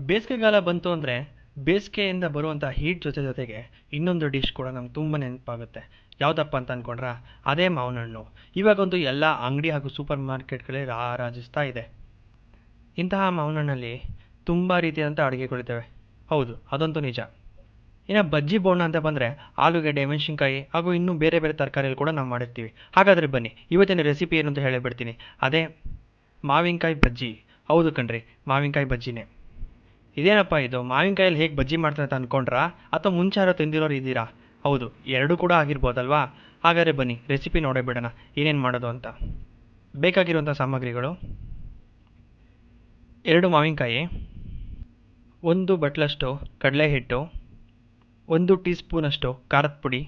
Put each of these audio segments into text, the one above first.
ಬೇಸಿಗೆಗಾಲ ಬಂತು ಅಂದರೆ ಬೇಸಿಗೆಯಿಂದ ಬರುವಂಥ ಹೀಟ್ ಜೊತೆಗೆ ಇನ್ನೊಂದು ಡಿಶ್ ಕೂಡ ನಮ್ಗೆ ತುಂಬ ನೆನಪಾಗುತ್ತೆ. ಯಾವುದಪ್ಪ ಅಂತ ಅಂದ್ಕೊಂಡ್ರಾ, ಅದೇ ಮಾವಿನ ಹಣ್ಣು. ಇವಾಗಂತೂ ಎಲ್ಲ ಅಂಗಡಿ ಹಾಗೂ ಸೂಪರ್ ಮಾರ್ಕೆಟ್ಗಳೇ ರಾರಾಜಿಸ್ತಾ ಇದೆ. ಇಂತಹ ಮಾವಿನ ಹಣ್ಣಲ್ಲಿ ತುಂಬ ರೀತಿಯಾದಂಥ ಅಡುಗೆಗಳಿದ್ದಾವೆ. ಹೌದು, ಅದಂತೂ ನಿಜ. ಇನ್ನು ಬಜ್ಜಿ ಬೋಂಡ ಅಂತ ಬಂದರೆ ಆಲೂಗಡ್ಡೆ, ಮೆಣಸಿನ್ಕಾಯಿ ಹಾಗೂ ಇನ್ನೂ ಬೇರೆ ಬೇರೆ ತರಕಾರಿಗಳು ಕೂಡ ನಾವು ಮಾಡಿರ್ತೀವಿ. ಹಾಗಾದರೆ ಬನ್ನಿ, ಇವತ್ತಿನ ರೆಸಿಪಿ ಏನು ಅಂತ ಹೇಳಿಬಿಡ್ತೀನಿ. ಅದೇ ಮಾವಿನಕಾಯಿ ಬಜ್ಜಿ. ಹೌದು ಕಣ್ರಿ, ಮಾವಿನಕಾಯಿ ಬಜ್ಜಿನೇ. ಇದೇನಪ್ಪ ಇದು, ಮಾವಿನಕಾಯಲ್ಲಿ ಹೇಗೆ ಬಜ್ಜಿ ಮಾಡ್ತಾರೆ ಅಂತ ಅಂದ್ಕೊಂಡ್ರಾ, ಅಥವಾ ಮುಂಚೆ ಯಾರೋ ತಿಂದಿರೋರು ಇದ್ದೀರಾ? ಹೌದು, ಎರಡೂ ಕೂಡ ಆಗಿರ್ಬೋದಲ್ವಾ? ಹಾಗಾದರೆ ಬನ್ನಿ, ರೆಸಿಪಿ ನೋಡೇ ಬಿಡೋಣ ಏನೇನು ಮಾಡೋದು ಅಂತ. ಬೇಕಾಗಿರುವಂಥ ಸಾಮಗ್ರಿಗಳು: 2 ಮಾವಿನಕಾಯಿ, 1 ಬಟ್ಲಷ್ಟು ಕಡಲೆ ಹಿಟ್ಟು, 1 ಟೀ ಸ್ಪೂನಷ್ಟು ಖಾರದ ಪುಡಿ,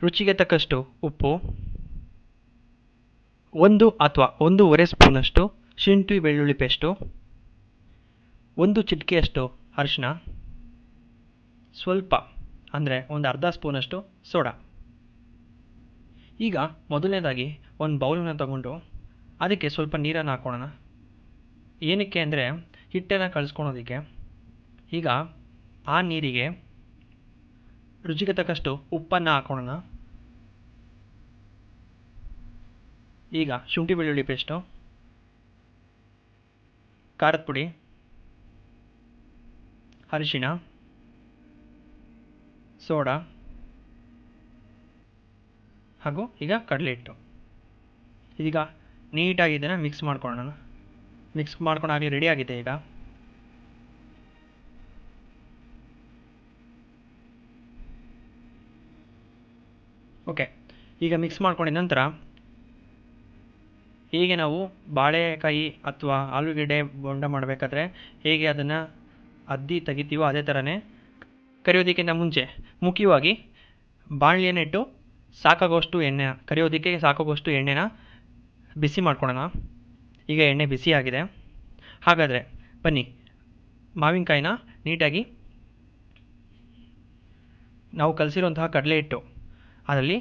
ರುಚಿಗೆ ತಕ್ಕಷ್ಟು ಉಪ್ಪು, 1 ಅಥವಾ 1.5 ಸ್ಪೂನಷ್ಟು ಶುಂಠಿ ಬೆಳ್ಳುಳ್ಳಿ ಪೇಸ್ಟು, 1 ಚಿಟಿಕೆಯಷ್ಟು ಅರಿಶಿನ, ಸ್ವಲ್ಪ ಅಂದರೆ ಒಂದು ಅರ್ಧ ಸ್ಪೂನಷ್ಟು ಸೋಡಾ. ಈಗ ಮೊದಲನೇದಾಗಿ ಒಂದು ಬೌಲನ್ನು ತಗೊಂಡು ಅದಕ್ಕೆ ಸ್ವಲ್ಪ ನೀರನ್ನು ಹಾಕ್ಕೊಳ್ಳೋಣ. ಏನಕ್ಕೆ ಅಂದರೆ ಹಿಟ್ಟನ್ನು ಕಲಿಸ್ಕೊಳೋದಕ್ಕೆ. ಈಗ ಆ ನೀರಿಗೆ ರುಚಿಗೆ ತಕ್ಕಷ್ಟು ಉಪ್ಪನ್ನು ಹಾಕ್ಕೊಳ್ಳೋಣ. ಈಗ ಶುಂಠಿ ಬೆಳ್ಳುಳ್ಳಿ ಪೇಸ್ಟು, ಖಾರದ ಪುಡಿ, ಅರಿಶಿಣ, ಸೋಡಾ ಹಾಗೂ ಈಗ ಕಡಲೆ ಹಿಟ್ಟು. ಈಗ ನೀಟಾಗಿ ಇದನ್ನು ಮಿಕ್ಸ್ ಮಾಡ್ಕೊಳ್ಳೋಣ. ಮಿಕ್ಸ್ ಮಾಡ್ಕೊಂಡಾಗಲಿ ರೆಡಿ ಆಗಿದೆ. ಈಗ ಓಕೆ, ಈಗ ಮಿಕ್ಸ್ ಮಾಡ್ಕೊಂಡಿದ ನಂತರ ಹೇಗೆ ನಾವು ಬಾಳೆಕಾಯಿ ಅಥವಾ ಆಲೂಗಡ್ಡೆ ಬೋಂಡ ಮಾಡಬೇಕಾದ್ರೆ ಹೇಗೆ ಅದನ್ನು ಅದ್ದಿ ತೆಗಿತೀವೋ ಅದೇ ಥರನೇ ಕರಿಯೋದಕ್ಕಿಂತ ಮುಂಚೆ ಮುಖ್ಯವಾಗಿ ಬಾಣಲೆಯನ್ನು ಇಟ್ಟು ಕರಿಯೋದಕ್ಕೆ ಸಾಕಾಗೋಷ್ಟು ಎಣ್ಣೆನ ಬಿಸಿ ಮಾಡ್ಕೊಳ್ಳೋಣ. ಈಗ ಎಣ್ಣೆ ಬಿಸಿ ಆಗಿದೆ. ಹಾಗಾದರೆ ಬನ್ನಿ, ಮಾವಿನಕಾಯಿನ ನೀಟಾಗಿ ನಾವು ಕಲಸಿರುವಂತಹ ಕಡಲೆ ಹಿಟ್ಟು ಅದರಲ್ಲಿ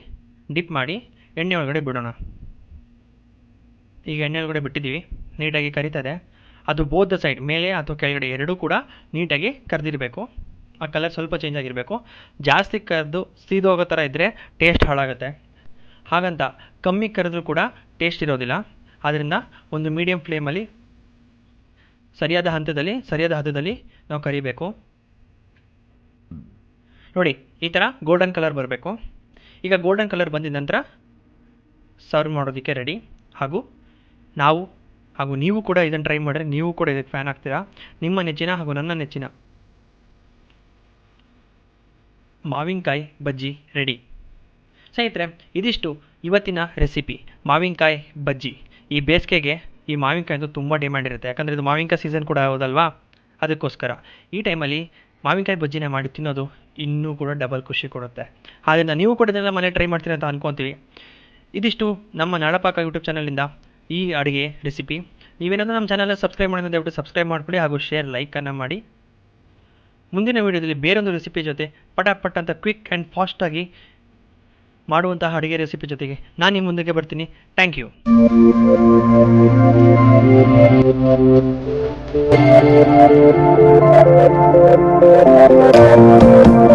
ಡಿಪ್ ಮಾಡಿ ಎಣ್ಣೆ ಒಳಗಡೆ ಬಿಡೋಣ. ಈಗ ಎಣ್ಣೆ ಒಳಗಡೆ ಬಿಟ್ಟಿದ್ದೀವಿ, ನೀಟಾಗಿ ಕರಿತದೆ. ಅದು ಬೋತ್ ಸೈಡ್, ಮೇಲೆ ಅಥವಾ ಕೆಳಗಡೆ ಎರಡೂ ಕೂಡ ನೀಟಾಗಿ ಕರೆದಿರಬೇಕು. ಆ ಕಲರ್ ಸ್ವಲ್ಪ ಚೇಂಜ್ ಆಗಿರಬೇಕು. ಜಾಸ್ತಿ ಕರೆದು ಸೀದೋಗೋ ಥರ ಇದ್ದರೆ ಟೇಸ್ಟ್ ಹಾಳಾಗುತ್ತೆ. ಹಾಗಂತ ಕಮ್ಮಿ ಕರೆದ್ರೂ ಕೂಡ ಟೇಸ್ಟ್ ಇರೋದಿಲ್ಲ. ಆದ್ದರಿಂದ ಒಂದು ಮೀಡಿಯಮ್ ಫ್ಲೇಮಲ್ಲಿ ಸರಿಯಾದ ಹಂತದಲ್ಲಿ ನಾವು ಕರಿಬೇಕು. ನೋಡಿ, ಈ ಥರ ಗೋಲ್ಡನ್ ಕಲರ್ ಬರಬೇಕು. ಈಗ ಗೋಲ್ಡನ್ ಕಲರ್ ಬಂದಿದ ನಂತರ ಸರ್ವ್ ಮಾಡೋದಕ್ಕೆ ರೆಡಿ. ಹಾಗೂ ನೀವು ಕೂಡ ಇದನ್ನು ಟ್ರೈ ಮಾಡಿದ್ರೆ ನೀವು ಕೂಡ ಇದಕ್ಕೆ ಫ್ಯಾನ್ ಆಗ್ತೀರಾ. ನಿಮ್ಮ ನೆಚ್ಚಿನ ಹಾಗೂ ನನ್ನ ನೆಚ್ಚಿನ ಮಾವಿನಕಾಯಿ ಬಜ್ಜಿ ರೆಡಿ. ಸ್ನೇಹಿತರೆ, ಇದಿಷ್ಟು ಇವತ್ತಿನ ರೆಸಿಪಿ ಮಾವಿನಕಾಯಿ ಬಜ್ಜಿ. ಈ ಬೇಸಿಗೆಗೆ ಈ ಮಾವಿನಕಾಯಿ ಅಂತೂ ತುಂಬ ಡಿಮ್ಯಾಂಡ್ ಇರುತ್ತೆ, ಯಾಕಂದರೆ ಇದು ಮಾವಿನಕಾಯಿ ಸೀಸನ್ ಕೂಡ ಹೌದಲ್ವಾ? ಅದಕ್ಕೋಸ್ಕರ ಈ ಟೈಮಲ್ಲಿ ಮಾವಿನಕಾಯಿ ಬಜ್ಜಿನ ಮಾಡಿ ತಿನ್ನೋದು ಇನ್ನೂ ಕೂಡ ಡಬಲ್ ಖುಷಿ ಕೊಡುತ್ತೆ. ಆದ್ದರಿಂದ ನೀವು ಕೂಡ ಇದನ್ನೆಲ್ಲ ಮನೆ ಟ್ರೈ ಮಾಡ್ತೀರಿ ಅಂತ ಅಂದ್ಕೊತೀವಿ. ಇದಿಷ್ಟು ನಮ್ಮ ನಾಡಪಾಕ ಯೂಟ್ಯೂಬ್ ಚಾನಲಿಂದ ಈ ಅಡುಗೆ ರೆಸಿಪಿ. ನೀವೇನಾದರೂ ನಮ್ಮ ಚಾನಲ್ ಸಬ್ಸ್ಕ್ರೈಬ್ ಮಾಡಿದ್ರೆ ದಯವಿಟ್ಟು ಸಬ್ಸ್ಕ್ರೈಬ್ ಮಾಡಿಕೊಳ್ಳಿ ಹಾಗೂ ಶೇರ್ ಲೈಕನ್ನು ಮಾಡಿ. ಮುಂದಿನ ವೀಡಿಯೋದಲ್ಲಿ ಬೇರೊಂದು ರೆಸಿಪಿ ಜೊತೆ ಪಟಾಪಟ್ ಅಂತ ಕ್ವಿಕ್ ಆ್ಯಂಡ್ ಫಾಸ್ಟಾಗಿ ಮಾಡುವಂತಹ ಅಡುಗೆ ರೆಸಿಪಿ ಜೊತೆಗೆ ನಾನು ನಿಮ್ಮ ಮುಂದಕ್ಕೆ ಬರ್ತೀನಿ. Thank you.